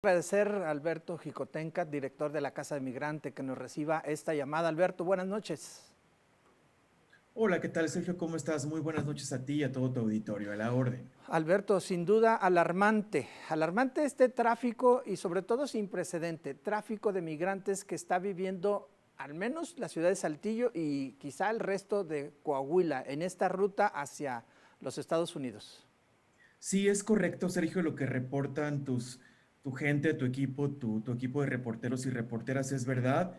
Agradecer a Alberto Jicotenca, director de la Casa de Migrante, que nos reciba esta llamada. Alberto, buenas noches. Hola, ¿qué tal, Sergio? ¿Cómo estás? Muy buenas noches a ti y a todo tu auditorio. A la orden. Alberto, sin duda alarmante este tráfico y sobre todo sin precedente, tráfico de migrantes que está viviendo al menos la ciudad de Saltillo y quizá el resto de Coahuila en esta ruta hacia los Estados Unidos. Sí, es correcto, Sergio, lo que reportan tu gente, tu equipo, tu equipo de reporteros y reporteras es verdad.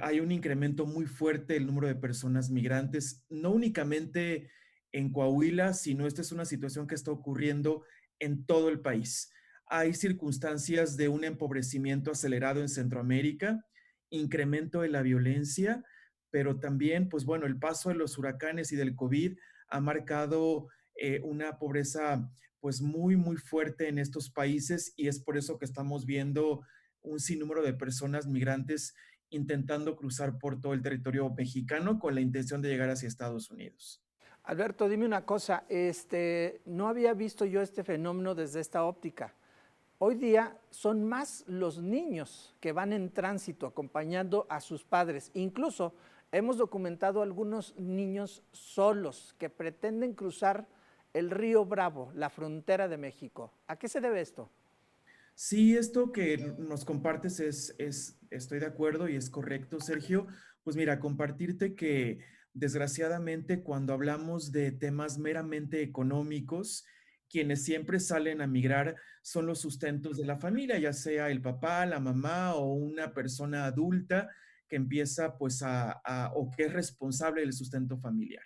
Hay un incremento muy fuerte del número de personas migrantes, no únicamente en Coahuila, sino esta es una situación que está ocurriendo en todo el país. Hay circunstancias de un empobrecimiento acelerado en Centroamérica, incremento de la violencia, pero también, pues bueno, el paso de los huracanes y del COVID ha marcado una pobreza pues muy, muy fuerte en estos países y es por eso que estamos viendo un sinnúmero de personas migrantes intentando cruzar por todo el territorio mexicano con la intención de llegar hacia Estados Unidos. Alberto, dime una cosa, no había visto yo este fenómeno desde esta óptica. Hoy día son más los niños que van en tránsito acompañando a sus padres. Incluso hemos documentado algunos niños solos que pretenden cruzar el río Bravo, la frontera de México. ¿A qué se debe esto? Sí, esto que nos compartes estoy de acuerdo y es correcto, Sergio. Pues mira, compartirte que desgraciadamente cuando hablamos de temas meramente económicos, quienes siempre salen a migrar son los sustentos de la familia, ya sea el papá, la mamá o una persona adulta que empieza pues o que es responsable del sustento familiar.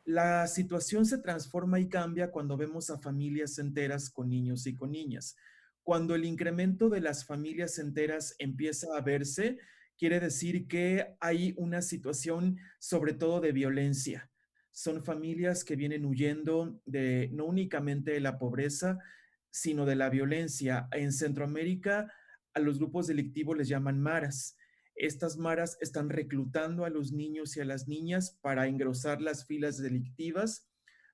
La situación se transforma y cambia cuando vemos a familias enteras con niños y con niñas. Cuando el incremento de las familias enteras empieza a verse, quiere decir que hay una situación sobre todo de violencia. Son familias que vienen huyendo de no únicamente de la pobreza, sino de la violencia. En Centroamérica, a los grupos delictivos les llaman maras. Estas maras están reclutando a los niños y a las niñas para engrosar las filas delictivas,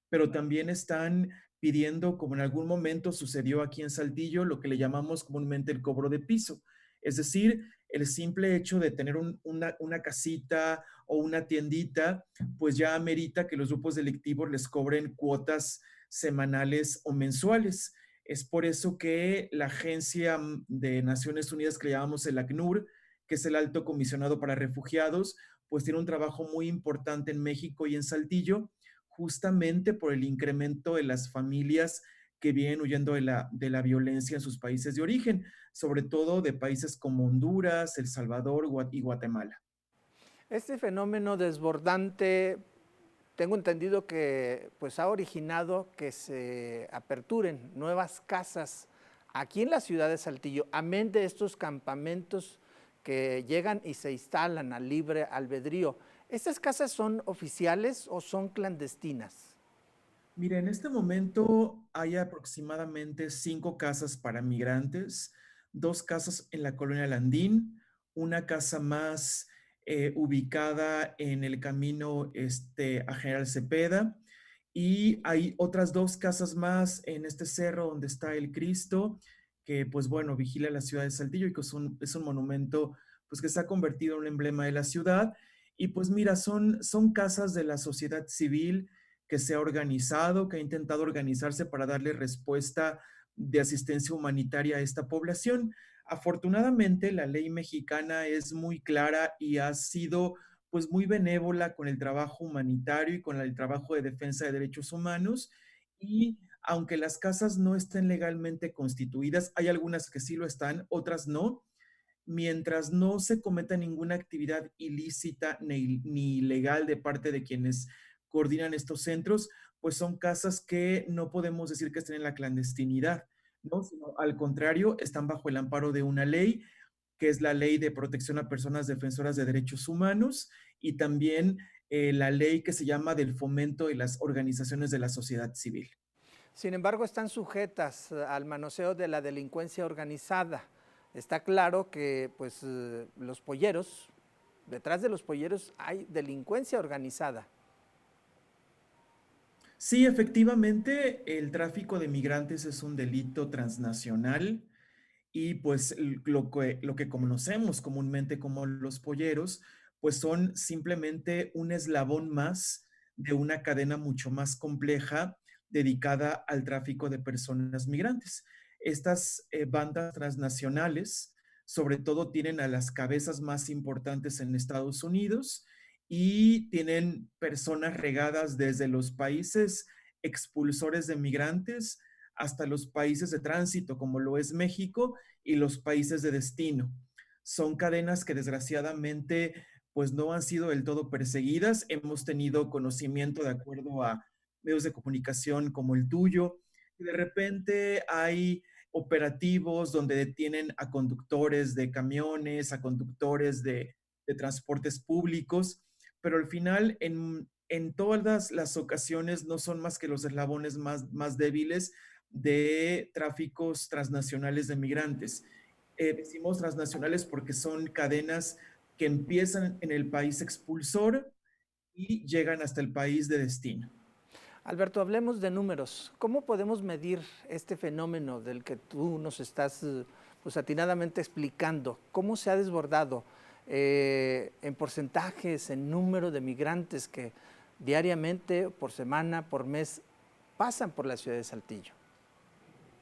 pero también están pidiendo, como en algún momento sucedió aquí en Saltillo, lo que le llamamos comúnmente el cobro de piso. Es decir, el simple hecho de tener una casita o una tiendita, pues ya amerita que los grupos delictivos les cobren cuotas semanales o mensuales. Es por eso que la agencia de Naciones Unidas que le llamamos el ACNUR, que es el Alto Comisionado para Refugiados, pues tiene un trabajo muy importante en México y en Saltillo, justamente por el incremento de las familias que vienen huyendo de la violencia en sus países de origen, sobre todo de países como Honduras, El Salvador y Guatemala. Este fenómeno desbordante, tengo entendido que pues ha originado que se aperturen nuevas casas aquí en la ciudad de Saltillo, amén de estos campamentos que llegan y se instalan a libre albedrío. ¿Estas casas son oficiales o son clandestinas? Mira, en este momento hay aproximadamente 5 casas para migrantes, 2 casas en la colonia Landín, una casa más ubicada en el camino a General Cepeda, y hay otras 2 casas más en este cerro donde está el Cristo, que pues bueno, vigila la ciudad de Saltillo y que es un monumento pues que se ha convertido en un emblema de la ciudad. Y pues mira, son casas de la sociedad civil que se ha organizado, que ha intentado organizarse para darle respuesta de asistencia humanitaria a esta población. Afortunadamente, la ley mexicana es muy clara y ha sido pues muy benévola con el trabajo humanitario y con el trabajo de defensa de derechos humanos. Y aunque las casas no estén legalmente constituidas, hay algunas que sí lo están, otras no. Mientras no se cometa ninguna actividad ilícita ni ilegal de parte de quienes coordinan estos centros, pues son casas que no podemos decir que estén en la clandestinidad, ¿no? Sino al contrario, están bajo el amparo de una ley, que es la Ley de Protección a Personas Defensoras de Derechos Humanos, y también la ley que se llama del fomento de las organizaciones de la sociedad civil. Sin embargo, están sujetas al manoseo de la delincuencia organizada. Está claro que pues, los polleros, detrás de los polleros hay delincuencia organizada. Sí, efectivamente, el tráfico de migrantes es un delito transnacional y pues lo que conocemos comúnmente como los polleros, pues son simplemente un eslabón más de una cadena mucho más compleja dedicada al tráfico de personas migrantes. Estas bandas transnacionales, sobre todo, tienen a las cabezas más importantes en Estados Unidos y tienen personas regadas desde los países expulsores de migrantes hasta los países de tránsito, como lo es México, y los países de destino. Son cadenas que desgraciadamente pues no han sido del todo perseguidas. Hemos tenido conocimiento de acuerdo a medios de comunicación como el tuyo. Y de repente hay operativos donde detienen a conductores de camiones, a conductores de transportes públicos, pero al final en todas las ocasiones no son más que los eslabones más débiles de tráficos transnacionales de migrantes. Decimos transnacionales porque son cadenas que empiezan en el país expulsor y llegan hasta el país de destino. Alberto, hablemos de números. ¿Cómo podemos medir este fenómeno del que tú nos estás pues, atinadamente explicando? ¿Cómo se ha desbordado en porcentajes, en número de migrantes que diariamente, por semana, por mes, pasan por la ciudad de Saltillo?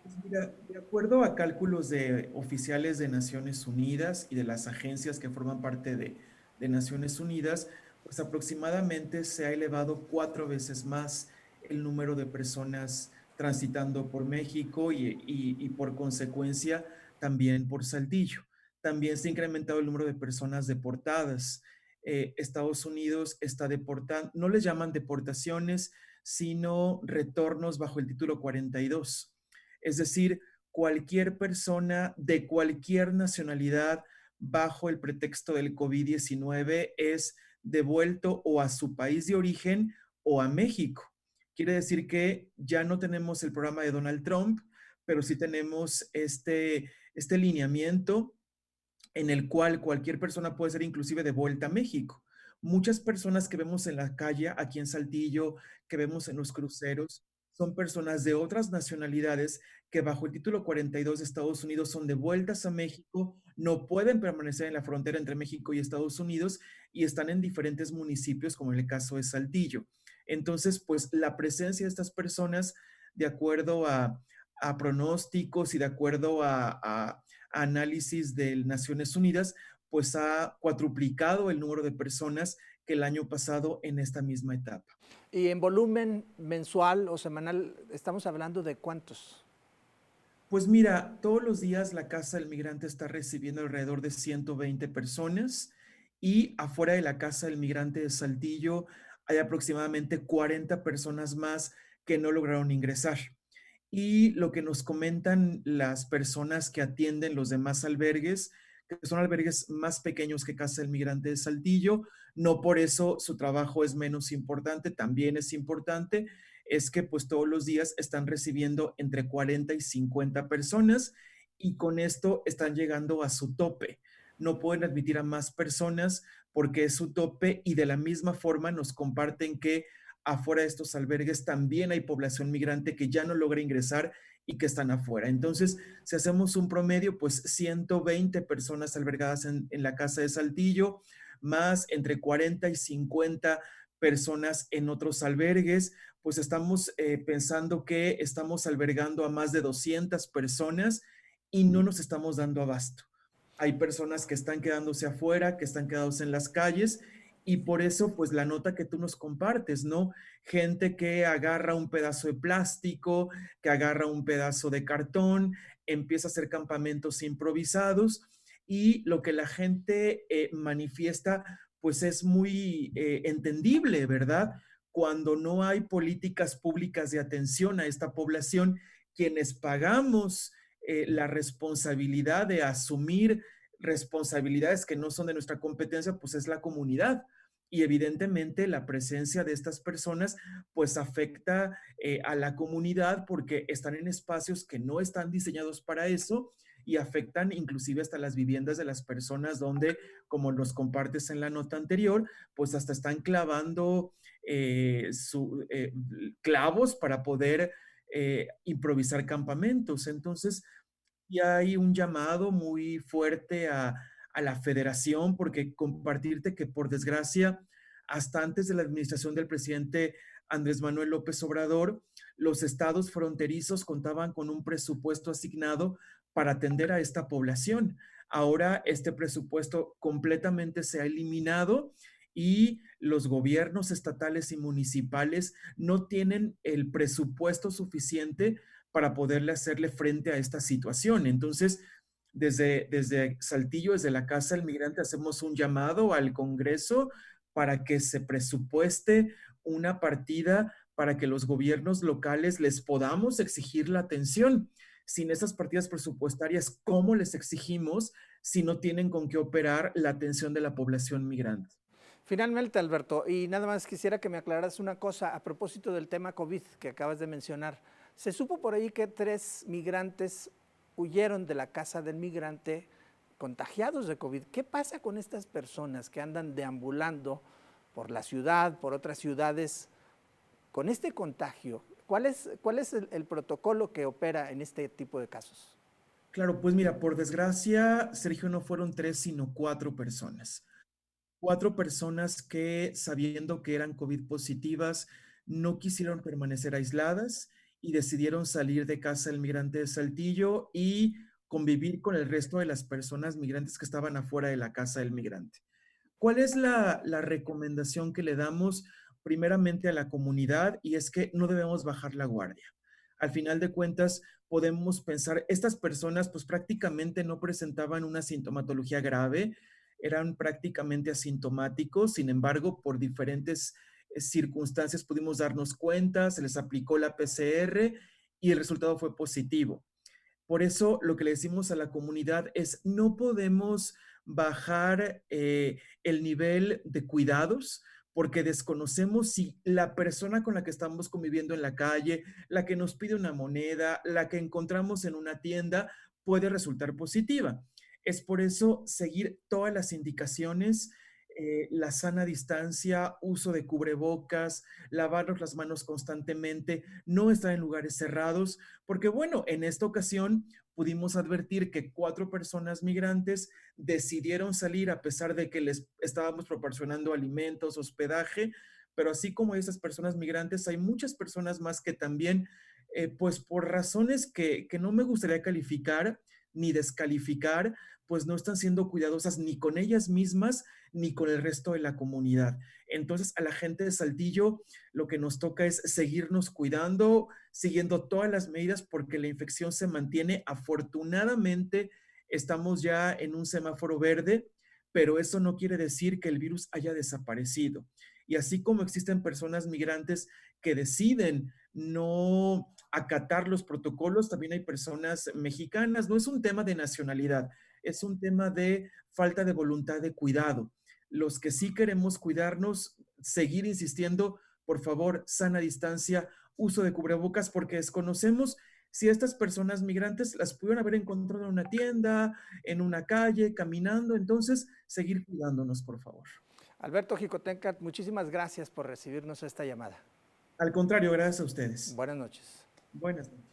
Pues mira, de acuerdo a cálculos de oficiales de Naciones Unidas y de las agencias que forman parte de Naciones Unidas, pues aproximadamente se ha elevado 4 veces más el número de personas transitando por México y por consecuencia también por Saltillo. También se ha incrementado el número de personas deportadas. Estados Unidos está deportando, no les llaman deportaciones, sino retornos bajo el título 42. Es decir, cualquier persona de cualquier nacionalidad bajo el pretexto del COVID-19 es devuelto o a su país de origen o a México. Quiere decir que ya no tenemos el programa de Donald Trump, pero sí tenemos este lineamiento en el cual cualquier persona puede ser inclusive devuelta a México. Muchas personas que vemos en la calle, aquí en Saltillo, que vemos en los cruceros, son personas de otras nacionalidades que bajo el título 42 de Estados Unidos son devueltas a México, no pueden permanecer en la frontera entre México y Estados Unidos y están en diferentes municipios, como en el caso de Saltillo. Entonces, pues la presencia de estas personas, de acuerdo a pronósticos y de acuerdo a análisis de Naciones Unidas, pues ha cuadruplicado el número de personas que el año pasado en esta misma etapa. Y en volumen mensual o semanal, estamos hablando de cuántos. Pues mira, todos los días la Casa del Migrante está recibiendo alrededor de 120 personas y afuera de la Casa del Migrante de Saltillo hay aproximadamente 40 personas más que no lograron ingresar. Y lo que nos comentan las personas que atienden los demás albergues, que son albergues más pequeños que Casa del Migrante de Saltillo, no por eso su trabajo es menos importante, también es importante, es que pues todos los días están recibiendo entre 40 y 50 personas y con esto están llegando a su tope. No pueden admitir a más personas porque es su tope y de la misma forma nos comparten que afuera de estos albergues también hay población migrante que ya no logra ingresar y que están afuera. Entonces, si hacemos un promedio, pues 120 personas albergadas en la Casa de Saltillo, más entre 40 y 50 personas en otros albergues, pues estamos pensando que estamos albergando a más de 200 personas y no nos estamos dando abasto. Hay personas que están quedándose afuera, que están quedándose en las calles y por eso, pues la nota que tú nos compartes, ¿no? Gente que agarra un pedazo de plástico, que agarra un pedazo de cartón, empieza a hacer campamentos improvisados y lo que la gente manifiesta, pues es muy entendible, ¿verdad? Cuando no hay políticas públicas de atención a esta población, quienes pagamos la responsabilidad de asumir responsabilidades que no son de nuestra competencia, pues es la comunidad. Y evidentemente la presencia de estas personas pues afecta a la comunidad porque están en espacios que no están diseñados para eso y afectan inclusive hasta las viviendas de las personas donde, como nos compartes en la nota anterior, pues hasta están clavando clavos para poder improvisar campamentos. Entonces, y hay un llamado muy fuerte a la federación, porque compartirte que por desgracia, hasta antes de la administración del presidente Andrés Manuel López Obrador, los estados fronterizos contaban con un presupuesto asignado para atender a esta población. Ahora este presupuesto completamente se ha eliminado y los gobiernos estatales y municipales no tienen el presupuesto suficiente para poderle hacerle frente a esta situación. Entonces, desde Saltillo, desde la Casa del Migrante, hacemos un llamado al Congreso para que se presupueste una partida para que los gobiernos locales les podamos exigir la atención. Sin esas partidas presupuestarias, ¿cómo les exigimos si no tienen con qué operar la atención de la población migrante? Finalmente, Alberto, y nada más quisiera que me aclararas una cosa a propósito del tema COVID que acabas de mencionar. Se supo por ahí que 3 migrantes huyeron de la casa del migrante contagiados de COVID. ¿Qué pasa con estas personas que andan deambulando por la ciudad, por otras ciudades, con este contagio? ¿Cuál es el protocolo que opera en este tipo de casos? Claro, pues mira, por desgracia, Sergio, no fueron tres, sino cuatro personas. Cuatro personas que, sabiendo que eran COVID positivas, no quisieron permanecer aisladas y decidieron salir de casa del migrante de Saltillo y convivir con el resto de las personas migrantes que estaban afuera de la casa del migrante. ¿Cuál es la recomendación que le damos primeramente a la comunidad? Y es que no debemos bajar la guardia. Al final de cuentas, podemos pensar, estas personas pues prácticamente no presentaban una sintomatología grave, eran prácticamente asintomáticos, sin embargo, por diferentes circunstancias pudimos darnos cuenta, se les aplicó la PCR y el resultado fue positivo. Por eso lo que le decimos a la comunidad es no podemos bajar el nivel de cuidados porque desconocemos si la persona con la que estamos conviviendo en la calle, la que nos pide una moneda, la que encontramos en una tienda, puede resultar positiva. Es por eso seguir todas las indicaciones, la sana distancia, uso de cubrebocas, lavarnos las manos constantemente, no estar en lugares cerrados, porque bueno, en esta ocasión pudimos advertir que cuatro personas migrantes decidieron salir a pesar de que les estábamos proporcionando alimentos, hospedaje, pero así como esas personas migrantes, hay muchas personas más que también, pues por razones que no me gustaría calificar ni descalificar, pues no están siendo cuidadosas ni con ellas mismas ni con el resto de la comunidad. Entonces, a la gente de Saltillo lo que nos toca es seguirnos cuidando, siguiendo todas las medidas porque la infección se mantiene. Afortunadamente, estamos ya en un semáforo verde, pero eso no quiere decir que el virus haya desaparecido. Y así como existen personas migrantes que deciden no acatar los protocolos, también hay personas mexicanas. No es un tema de nacionalidad, es un tema de falta de voluntad de cuidado. Los que sí queremos cuidarnos, seguir insistiendo, por favor, sana distancia, uso de cubrebocas, porque desconocemos si estas personas migrantes las pudieron haber encontrado en una tienda, en una calle, caminando. Entonces, seguir cuidándonos, por favor. Alberto Jicotencat, muchísimas gracias por recibirnos esta llamada. Al contrario, gracias a ustedes. Buenas noches. Buenas noches.